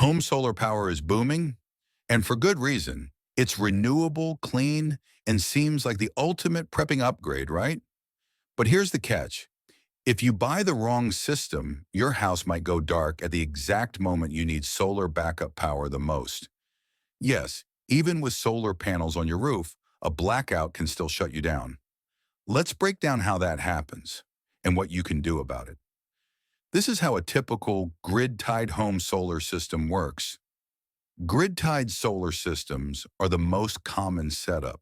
Home solar power is booming, and for good reason. It's renewable, clean, and seems like the ultimate prepping upgrade, right? But here's the catch. If you buy the wrong system, your house might go dark at the exact moment you need solar backup power the most. Yes, even with solar panels on your roof, a blackout can still shut you down. Let's break down how that happens and what you can do about it. This is how a typical grid-tied home solar system works. Grid-tied solar systems are the most common setup.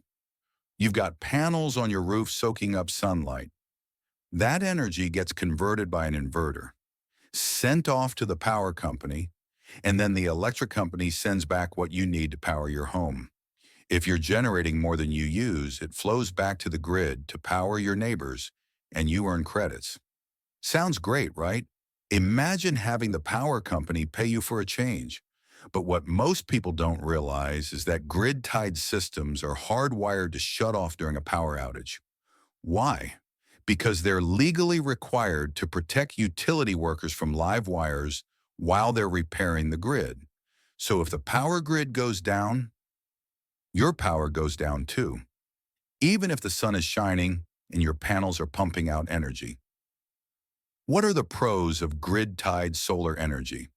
You've got panels on your roof soaking up sunlight. That energy gets converted by an inverter, sent off to the power company, and then the electric company sends back what you need to power your home. If you're generating more than you use, it flows back to the grid to power your neighbors, and you earn credits. Sounds great, right? Imagine having the power company pay you for a change. But what most people don't realize is that grid-tied systems are hardwired to shut off during a power outage. Why? Because they're legally required to protect utility workers from live wires while they're repairing the grid. So if the power grid goes down, your power goes down too, even if the sun is shining and your panels are pumping out energy. What are the pros of grid-tied solar energy?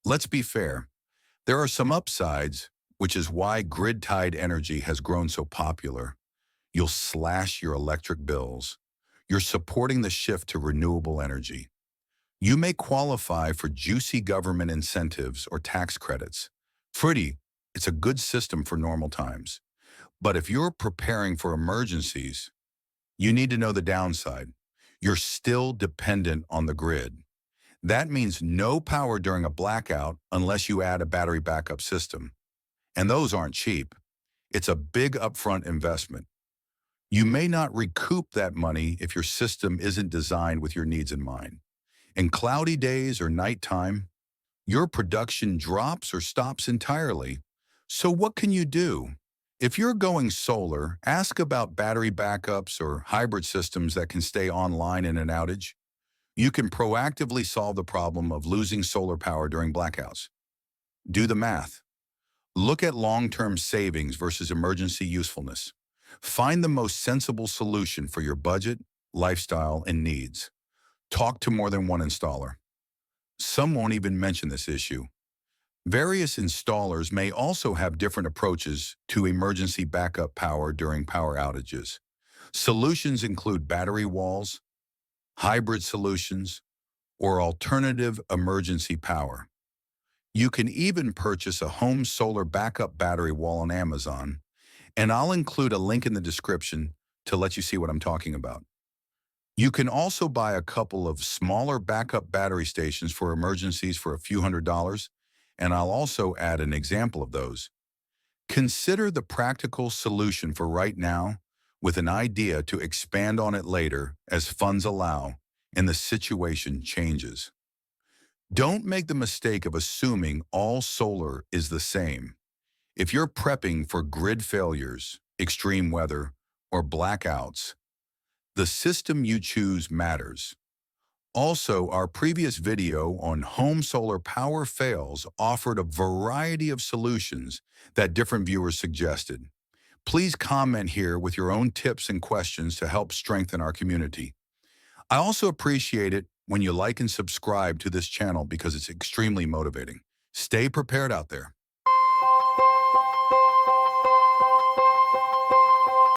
Let's be fair. There are some upsides, which is why grid-tied energy has grown so popular. You'll slash your electric bills. You're supporting the shift to renewable energy. You may qualify for juicy government incentives or tax credits. Pretty, it's a good system for normal times. But if you're preparing for emergencies, you need to know the downside. You're still dependent on the grid. That means no power during a blackout unless you add a battery backup system. And those aren't cheap. It's a big upfront investment. You may not recoup that money if your system isn't designed with your needs in mind. In cloudy days or nighttime, your production drops or stops entirely. So what can you do? If you're going solar, ask about battery backups or hybrid systems that can stay online in an outage. You can proactively solve the problem of losing solar power during blackouts. Do the math. Look at long-term savings versus emergency usefulness. Find the most sensible solution for your budget, lifestyle, and needs. Talk to more than one installer. Some won't even mention this issue. Various installers may also have different approaches to emergency backup power during power outages. Solutions include battery walls, hybrid solutions, or alternative emergency power. You can even purchase a home solar backup battery wall on Amazon, and I'll include a link in the description to let you see what I'm talking about. You can also buy a couple of smaller backup battery stations for emergencies for a few $100s, and I'll also add an example of those. Consider the practical solution for right now with an idea to expand on it later as funds allow and the situation changes. Don't make the mistake of assuming all solar is the same. If you're prepping for grid failures, extreme weather, or blackouts, the system you choose matters. Also, our previous video on home solar power fails offered a variety of solutions that different viewers suggested. Please comment here with your own tips and questions to help strengthen our community. I also appreciate it when you like and subscribe to this channel because it's extremely motivating. Stay prepared out there.